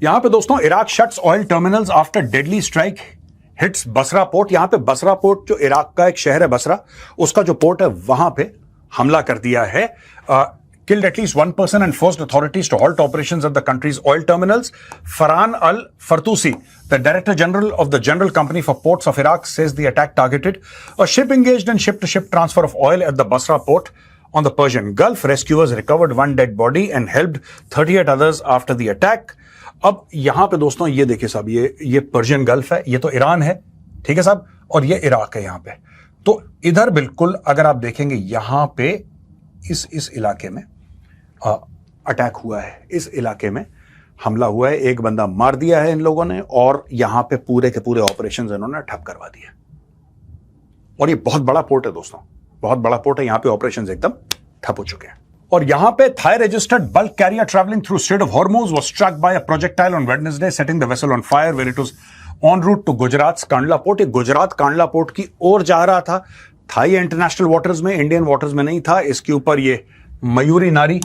यहां पे दोस्तों Iraq shuts oil terminals after deadly strike hits Basra port. यहां पे बसरा पोर्ट जो इराक का एक शहर है बसरा, उसका जो पोर्ट है वहां पे हमला कर दिया है। Killed at least one person and forced authorities to halt operations at the country's oil terminals. Farhan al-Fartusi, the Director General of the General Company for Ports of Iraq, says the attack targeted a ship engaged in ship-to-ship transfer of oil at the Basra port on the Persian Gulf. Rescuers recovered one dead body and helped 38 others after the attack. अब यहां पे दोस्तों ये देखिए साहब, ये Persian gulf है, ये तो ईरान है, ठीक है साहब, और ये इराक है यहां पे। तो इधर बिल्कुल अगर आप देखेंगे यहां पे इस इलाके में अटैक हुआ है, इस इलाके में हमला हुआ है, एक बंदा मार दिया है इन लोगों ने, और यहां पे पूरे के पूरे ऑपरेशंस इन्होंने ठप करवा दिए। और ये बहुत बड़ा पोर्ट है दोस्तों, बहुत बड़ा पोर्ट है, यहां पे ऑपरेशंस एकदम ठप हो चुके हैं। और यहां पे Thai registered bulk carrier travelling through strait of Hormuz was struck by a projectile on Wednesday, setting the vessel on fire where it was on route to Gujarat Kandla port. ये गुजरात कांडला पोर्ट की ओर जा रहा था, थाई इंटरनेशनल वाटर्स में, Indian waters में नहीं था। इसके ऊपर ये मयूरी नारी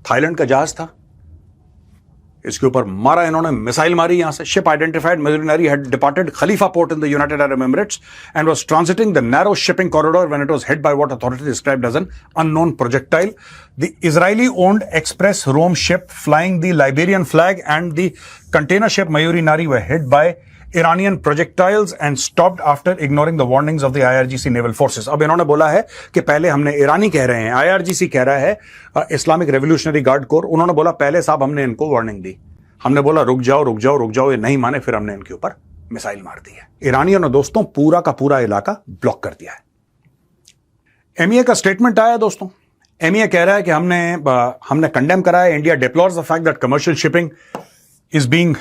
थाईलैंड का जहाज था, इसके ऊपर मारा इन्होंने, मिसाइल मारी यहां से। Ship identified Mayuri Nari had departed Khalifa port in the United Arab Emirates and was transiting the narrow shipping corridor when it was hit by what authorities described as an unknown projectile. The Israeli owned Express Rome ship flying the Liberian flag and the container ship Mayuri Nari were hit by Iranian projectiles and stopped after ignoring the warnings of the IRGC naval forces. अब इन्होंने बोला है कि पहले हमने, ईरानी कह रहे हैं, IRGC कह रहा है इस्लामिक रेवोल्यूशनरी गार्ड कोर, उन्होंने बोला पहले साहब हमने इनको वार्निंग दी, हमने बोला रुक जाओ रुक जाओ रुक जाओ, ये नहीं माने, फिर हमने इनके ऊपर मिसाइल मार दी है। ईरानियों ने दोस्तों पूरा का पूरा इलाका ब्लॉक कर दिया है। MEA का स्टेटमेंट आया दोस्तों, MEA कह रहा है कि हमने कंडेम करा है, India deplores the fact that commercial shipping is being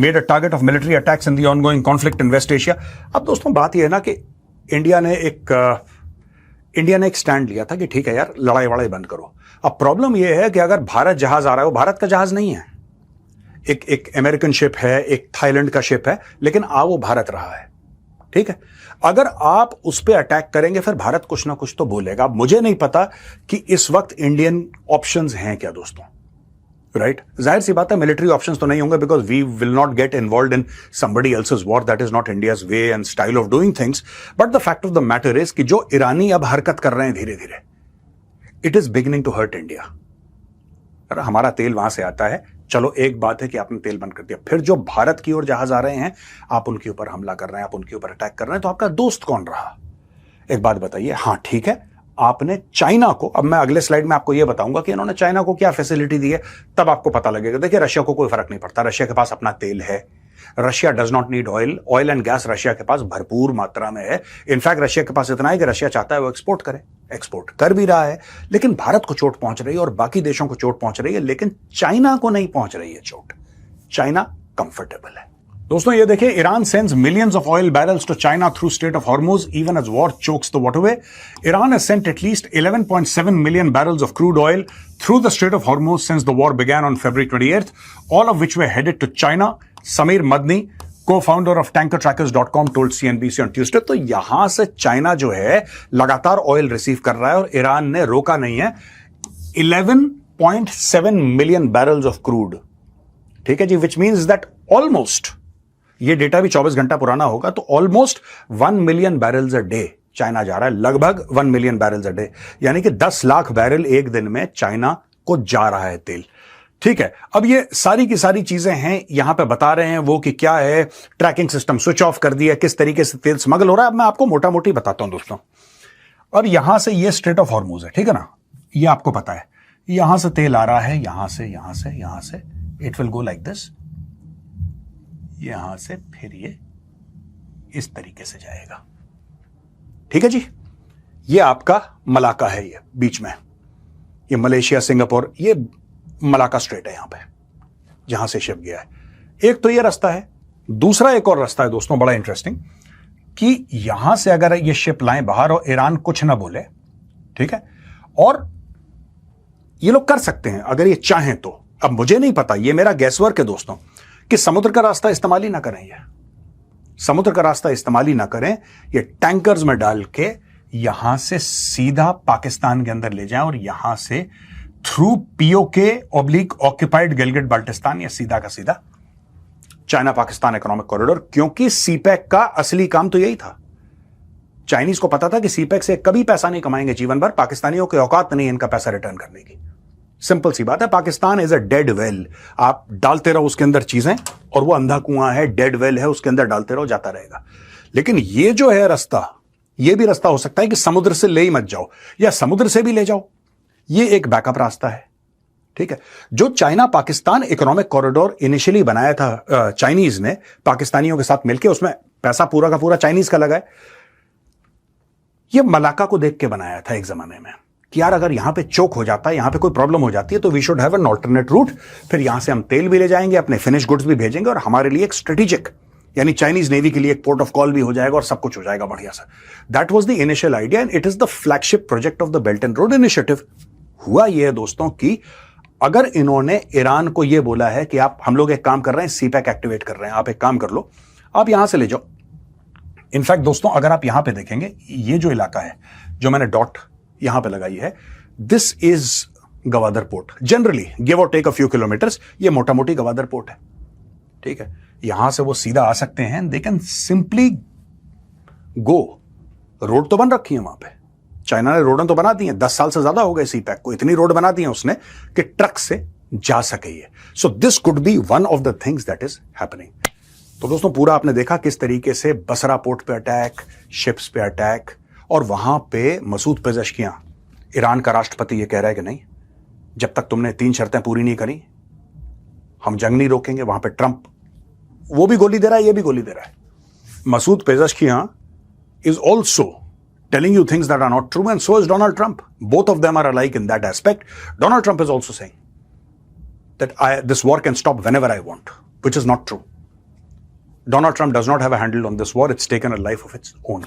made a target of military attacks in the ongoing conflict in West Asia. अब दोस्तों बात यह है ना कि इंडिया ने एक स्टैंड लिया था कि ठीक है यार लड़ाई वड़ाई बंद करो। अब प्रॉब्लम यह है कि अगर भारत जहाज आ रहा है, वो भारत का जहाज नहीं है, एक अमेरिकन शिप है, एक थाईलैंड का शिप है, लेकिन वो भारत रहा है, ठीक है। अगर आप उस पर अटैक करेंगे फिर भारत कुछ ना कुछ तो बोलेगा। अब मुझे नहीं पता कि इस वक्त इंडियन ऑप्शंस हैं क्या दोस्तों, राइट? जाहिर सी बात है मिलिट्री ऑप्शंस तो नहीं होंगे, because we will not get involved in somebody else's war, that is not India's way and style of doing things. But the fact of the matter is कि जो ईरानी अब हरकत कर रहे हैं धीरे धीरे, it is beginning to hurt India. हमारा तेल वहां से आता है, चलो एक बात है कि आपने तेल बंद कर दिया, फिर जो भारत की ओर जहाज आ रहे हैं आप उनके ऊपर हमला कर रहे हैं, आप उनके ऊपर अटैक कर रहे हैं, तो आपका दोस्त कौन रहा? एक बात बताइए। हाँ ठीक है, आपने चाइना को, अब मैं अगले स्लाइड में आपको यह बताऊंगा कि इन्होंने चाइना को क्या फैसिलिटी दी है, तब आपको पता लगेगा। देखिए रशिया को कोई फर्क नहीं पड़ता, रशिया के पास अपना तेल है, Russia does not need oil and gas Russia के पास भरपूर मात्रा में है। इनफैक्ट रशिया के पास इतना है कि रशिया चाहता है वो एक्सपोर्ट करे, एक्सपोर्ट कर भी रहा है, लेकिन भारत को चोट पहुंच रही है और बाकी देशों को चोट पहुंच रही है, लेकिन चाइना को नहीं पहुंच रही है चोट। चाइना कंफर्टेबल है। दोस्तों ये देखिए, Iran sends millions of oil barrels to China through strait of Hormuz even as war chokes the waterway. Iran has sent at least 11.7 million barrels of crude oil through the Strait of Hormuz since the war began on February 28th, all of which were headed to China. Samir Madni, co-founder of TankerTrackers.com, told CNBC on Tuesday. तो यहां से China जो है लगातार oil receive कर रहा है और ईरान ने रोका नहीं है। 11.7 मिलियन बैरल्स ऑफ क्रूड, ठीक है जी, विच मीन्स दैट ऑलमोस्ट, ये डेटा भी 24 घंटा पुराना होगा, तो almost 1 million barrels a day China जा रहा है, लगभग 1 मिलियन बैरल्स अ डे, यानी कि 10 लाख बैरल एक दिन में चाइना को जा रहा है तेल, ठीक है। अब ये सारी की सारी चीजें हैं, यहां पे बता रहे हैं वो कि क्या है, ट्रैकिंग सिस्टम स्विच ऑफ कर दिया, किस तरीके से तेल स्मगल हो रहा है। अब मैं आपको मोटा मोटी बताता हूं दोस्तों। और यहां से ये स्ट्रेट ऑफ हॉर्मुज है, ठीक है ना, ये आपको पता है, यहां से तेल आ रहा है, यहां से यहां से यहां से, it will go like this, यहां से फिर ये इस तरीके से जाएगा, ठीक है जी। ये आपका मलाका है, ये बीच में, ये मलेशिया सिंगापुर, ये मलाका स्ट्रेट है यहां पे जहां से शिप गया है। एक तो ये रास्ता है, दूसरा एक और रास्ता है दोस्तों बड़ा इंटरेस्टिंग, कि यहां से अगर ये शिप लाएं बाहर और ईरान कुछ ना बोले, ठीक है, और ये लोग कर सकते हैं अगर ये चाहें तो। अब मुझे नहीं पता, ये मेरा गैसवर्क है दोस्तों, कि समुद्र का रास्ता इस्तेमाल ही ना करें, ये समुद्र का रास्ता इस्तेमाल ही ना करें, ये टैंकर्स में डाल के यहां से सीधा पाकिस्तान के अंदर ले जाएं और यहां से through PoK oblique occupied Gilgit Baltistan, या सीधा का सीधा चाइना पाकिस्तान इकोनॉमिक कॉरिडोर, क्योंकि सीपैक का असली काम तो यही था। चाइनीज को पता था कि सीपैक से कभी पैसा नहीं कमाएंगे जीवन भर, पाकिस्तानियों की औकात नहीं इनका पैसा रिटर्न करने की। सिंपल सी बात है, Pakistan is a dead well, आप डालते रहो उसके अंदर चीजें और वो अंधा कुआं है, डेड वेल है, उसके अंदर डालते रहो, जाता रहेगा। लेकिन ये जो है रास्ता, ये भी रास्ता हो सकता है कि समुद्र से ले ही मत जाओ या समुद्र से भी ले जाओ, ये एक बैकअप रास्ता है। ठीक है, जो China Pakistan economic corridor initially बनाया था चाइनीज ने पाकिस्तानियों के साथ मिलकर, उसमें पैसा पूरा का पूरा चाइनीज का लगा है। ये मलाका को देख के बनाया था एक जमाने में कि यार अगर यहां पे चोक हो जाता है, यहां पे कोई प्रॉब्लम हो जाती है, तो we should have an alternate route, फिर यहां से हम तेल भी ले जाएंगे, अपने फिनिश गुड्स भी भेजेंगे और हमारे लिए एक स्ट्रेटेजिक, यानी चाइनीज नेवी के लिए एक पोर्ट ऑफ कॉल भी हो जाएगा और सब कुछ हो जाएगा बढ़िया सा। That was the initial idea and it is the flagship project of the belt and road initiative. हुआ यह है दोस्तों कि अगर इन्होंने ईरान को यह बोला है कि आप, हम लोग एक काम कर रहे हैं, सीपैक एक्टिवेट कर रहे हैं, आप एक काम कर लो, आप यहां से ले जाओ। इनफैक्ट दोस्तों अगर आप यहां पे देखेंगे, ये जो इलाका है जो मैंने डॉट यहां पे लगाई है, this is Gwadar port. Generally give और टेक अ फ्यू किलोमीटर्स, ये मोटा मोटी गवादर पोर्ट है। ठीक है, यहां से वो सीधा आ सकते हैं, they can simply go. Road तो बन रखी है वहां पे, चाइना ने रोडें तो बना दी हैं, 10 साल से ज्यादा हो गए सीपैक को, इतनी रोड बना दी है उसने कि ट्रक से जा सके ये। So this could be one of the things that is happening. तो दोस्तों पूरा आपने देखा किस तरीके से बसरा पोर्ट पे अटैक, शिप्स पे अटैक, और वहां पे मसूद पेज़ेश्कियां, ईरान का राष्ट्रपति ये कह रहा है कि नहीं, जब तक तुमने 3 शर्तें पूरी नहीं करी हम जंग नहीं रोकेंगे। वहां पे ट्रंप, वो भी गोली दे रहा है, ये भी गोली दे रहा है। Masood पेज़ेश्कियां is also telling you things that are not true, and so is Donald Trump. Both of them are alike in that aspect. Donald Trump is also saying that this war can stop whenever I want, which is not true. Donald Trump does not have a handle on this war. It's taken a life of its own.